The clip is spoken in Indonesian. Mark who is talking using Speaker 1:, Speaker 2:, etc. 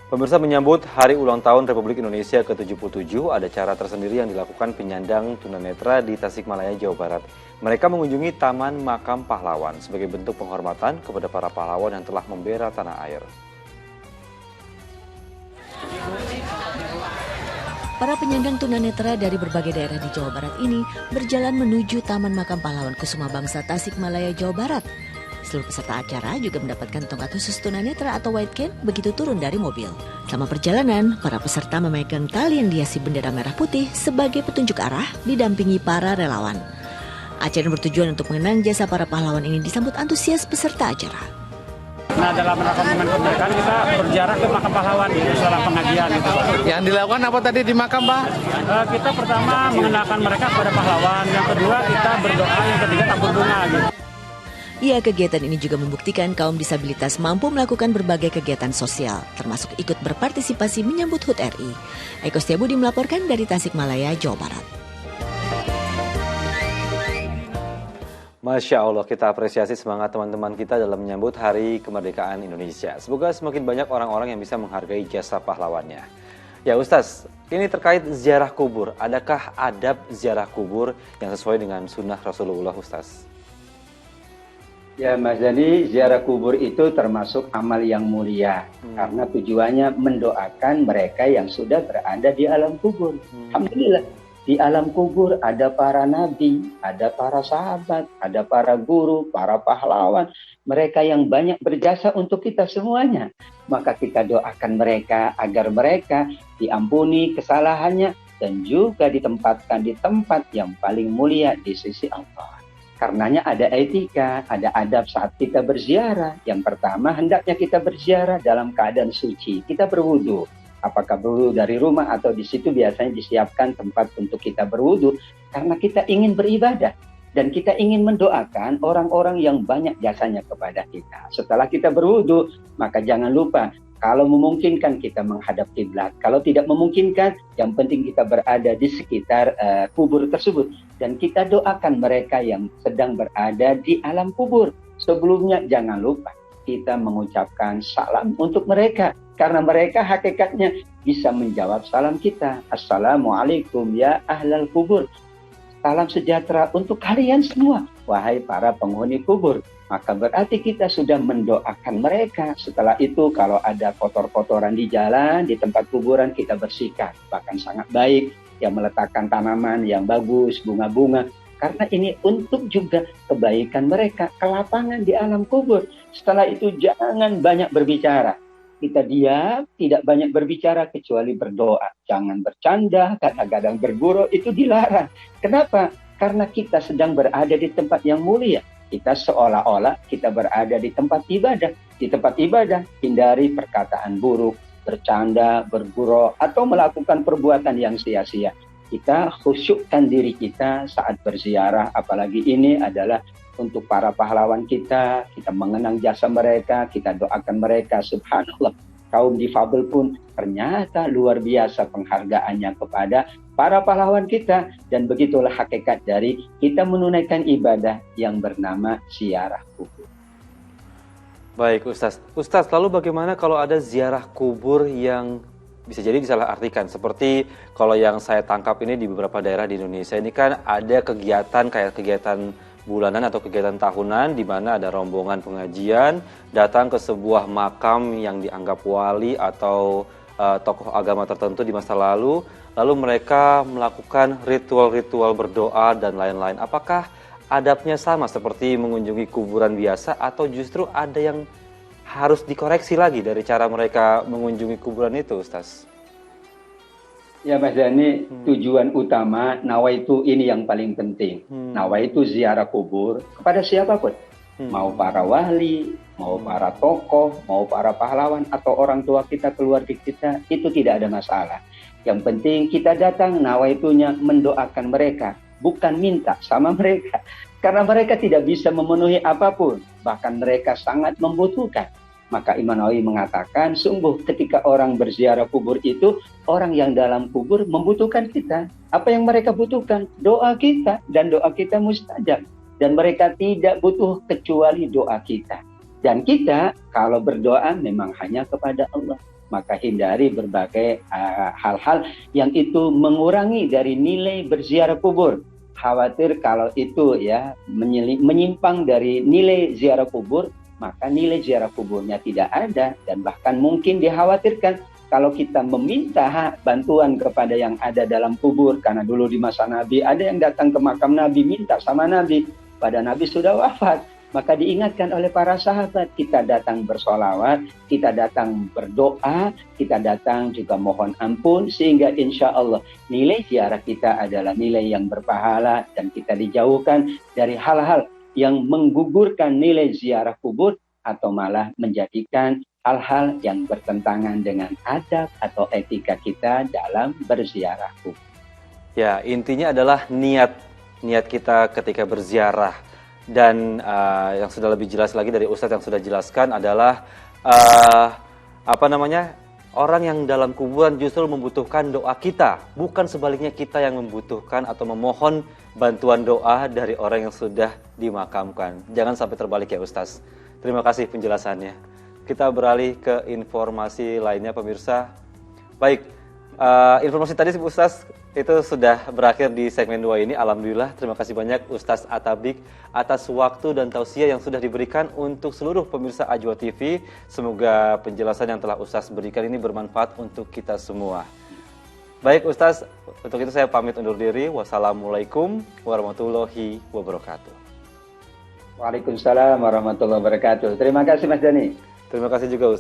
Speaker 1: Pemirsa, menyambut Hari Ulang Tahun Republik Indonesia ke-77, ada cara tersendiri yang dilakukan penyandang tunanetra di Tasikmalaya, Jawa Barat. Mereka mengunjungi Taman Makam Pahlawan sebagai bentuk penghormatan kepada para pahlawan yang telah membela tanah air.
Speaker 2: Para penyandang tunanetra dari berbagai daerah di Jawa Barat ini berjalan menuju Taman Makam Pahlawan Kusuma Bangsa Tasikmalaya, Jawa Barat. Seluruh peserta acara juga mendapatkan tongkat khusus tunanetra atau white cane begitu turun dari mobil. Selama perjalanan, para peserta memegang tali yang dihiasi bendera merah putih sebagai petunjuk arah didampingi para relawan. Acara yang bertujuan untuk mengenang jasa para pahlawan ini disambut antusias peserta acara.
Speaker 3: Nah, dalam rangka kemerdekaan kita berziarah ke makam pahlawan di dalam pengajian itu.
Speaker 4: Yang dilakukan apa tadi di makam, Pak?
Speaker 3: Kita pertama mengenalkan mereka kepada pahlawan, yang kedua kita berdoa, yang ketiga tabur bunga gitu.
Speaker 2: Ya, kegiatan ini juga membuktikan kaum disabilitas mampu melakukan berbagai kegiatan sosial, termasuk ikut berpartisipasi menyambut HUT RI. Eko Setiabudi melaporkan dari Tasikmalaya, Jawa Barat.
Speaker 1: Masya Allah, kita apresiasi semangat teman-teman kita dalam menyambut Hari Kemerdekaan Indonesia. Semoga semakin banyak orang-orang yang bisa menghargai jasa pahlawannya. Ya Ustaz, ini terkait ziarah kubur. Adakah adab ziarah kubur yang sesuai dengan sunnah Rasulullah, Ustaz?
Speaker 5: Ya Mas Dhani, ziarah kubur itu termasuk amal yang mulia. Karena tujuannya mendoakan mereka yang sudah berada di alam kubur. Alhamdulillah, di alam kubur ada para nabi, ada para sahabat, ada para guru, para pahlawan. Mereka yang banyak berjasa untuk kita semuanya. Maka kita doakan mereka agar mereka diampuni kesalahannya dan juga ditempatkan di tempat yang paling mulia di sisi Allah. Karenanya ada etika, ada adab saat kita berziarah. Yang pertama, hendaknya kita berziarah dalam keadaan suci. Kita berwudu. Apakah berwudu dari rumah atau di situ biasanya disiapkan tempat untuk kita berwudu. Karena kita ingin beribadah. Dan kita ingin mendoakan orang-orang yang banyak jasanya kepada kita. Setelah kita berwudu, maka jangan lupa, kalau memungkinkan kita menghadap kiblat. Kalau tidak memungkinkan, yang penting kita berada di sekitar kubur tersebut. Dan kita doakan mereka yang sedang berada di alam kubur. Sebelumnya jangan lupa kita mengucapkan salam untuk mereka. Karena mereka hakikatnya bisa menjawab salam kita. Assalamualaikum ya ahlal kubur. Salam sejahtera untuk kalian semua, wahai para penghuni kubur. Maka berarti kita sudah mendoakan mereka. Setelah itu kalau ada kotor-kotoran di jalan, di tempat kuburan kita bersihkan. Bahkan sangat baik yang meletakkan tanaman yang bagus, bunga-bunga. Karena ini untuk juga kebaikan mereka, kelapangan di alam kubur. Setelah itu jangan banyak berbicara. Kita diam, tidak banyak berbicara kecuali berdoa. Jangan bercanda, kadang-kadang bergurau, itu dilarang. Kenapa? Karena kita sedang berada di tempat yang mulia. Kita seolah-olah kita berada di tempat ibadah. Di tempat ibadah, hindari perkataan buruk, bercanda, bergurau, atau melakukan perbuatan yang sia-sia. Kita khusyukkan diri kita saat berziarah, apalagi ini adalah untuk para pahlawan kita mengenang jasa mereka, kita doakan mereka, subhanallah. Kaum difabel pun ternyata luar biasa penghargaannya kepada para pahlawan kita. Dan begitulah hakikat dari kita menunaikan ibadah yang bernama ziarah kubur.
Speaker 1: Baik Ustaz. Ustaz, lalu bagaimana kalau ada ziarah kubur yang bisa jadi disalahartikan? Seperti kalau yang saya tangkap ini di beberapa daerah di Indonesia ini kan ada kegiatan kayak kegiatan bulanan atau kegiatan tahunan di mana ada rombongan pengajian datang ke sebuah makam yang dianggap wali atau tokoh agama tertentu di masa lalu mereka melakukan ritual-ritual berdoa dan lain-lain. Apakah adabnya sama seperti mengunjungi kuburan biasa atau justru ada yang harus dikoreksi lagi dari cara mereka mengunjungi kuburan itu, Ustaz?
Speaker 5: Ya Mas Dhani, tujuan utama nawaitu ini yang paling penting. Nawaitu ziarah kubur kepada siapapun. Mau para wali, mau para tokoh, mau para pahlawan, atau orang tua kita, keluarga kita, itu tidak ada masalah. Yang penting kita datang nawaitunya mendoakan mereka, bukan minta sama mereka. Karena mereka tidak bisa memenuhi apapun, bahkan mereka sangat membutuhkan. Maka Imam Nawawi mengatakan, sungguh ketika orang berziarah kubur itu, orang yang dalam kubur membutuhkan kita. Apa yang mereka butuhkan? Doa kita, dan doa kita mustajab. Dan mereka tidak butuh kecuali doa kita. Dan kita kalau berdoa memang hanya kepada Allah. maka hindari berbagai hal-hal yang itu mengurangi dari nilai berziarah kubur. Khawatir kalau itu ya menyimpang dari nilai ziarah kubur, maka nilai ziarah kuburnya tidak ada, dan bahkan mungkin dikhawatirkan kalau kita meminta bantuan kepada yang ada dalam kubur, karena dulu di masa Nabi ada yang datang ke makam Nabi minta sama Nabi, pada Nabi sudah wafat. Maka diingatkan oleh para sahabat, kita datang bersolawat, kita datang berdoa, kita datang juga mohon ampun, sehingga insya Allah nilai ziarah kita adalah nilai yang berpahala, dan kita dijauhkan dari hal-hal yang menggugurkan nilai ziarah kubur, atau malah menjadikan hal-hal yang bertentangan dengan adab atau etika kita dalam berziarah kubur.
Speaker 1: Ya, intinya adalah niat kita ketika berziarah. Dan yang sudah lebih jelas lagi dari Ustadz yang sudah jelaskan adalah orang yang dalam kuburan justru membutuhkan doa kita, bukan sebaliknya kita yang membutuhkan atau memohon bantuan doa dari orang yang sudah dimakamkan. Jangan sampai terbalik ya Ustadz. Terima kasih penjelasannya. Kita beralih ke informasi lainnya pemirsa. Baik, informasi tadi Ustadz itu sudah berakhir di segmen 2 ini. Alhamdulillah, terima kasih banyak Ustadz Atabik atas waktu dan tausiah yang sudah diberikan untuk seluruh pemirsa Ajwa TV. Semoga penjelasan yang telah Ustadz berikan ini bermanfaat untuk kita semua. Baik Ustadz, untuk itu saya pamit undur diri. Wassalamualaikum warahmatullahi wabarakatuh.
Speaker 5: Waalaikumsalam warahmatullahi wabarakatuh. Terima kasih Mas Dani.
Speaker 1: Terima kasih juga Ustadz.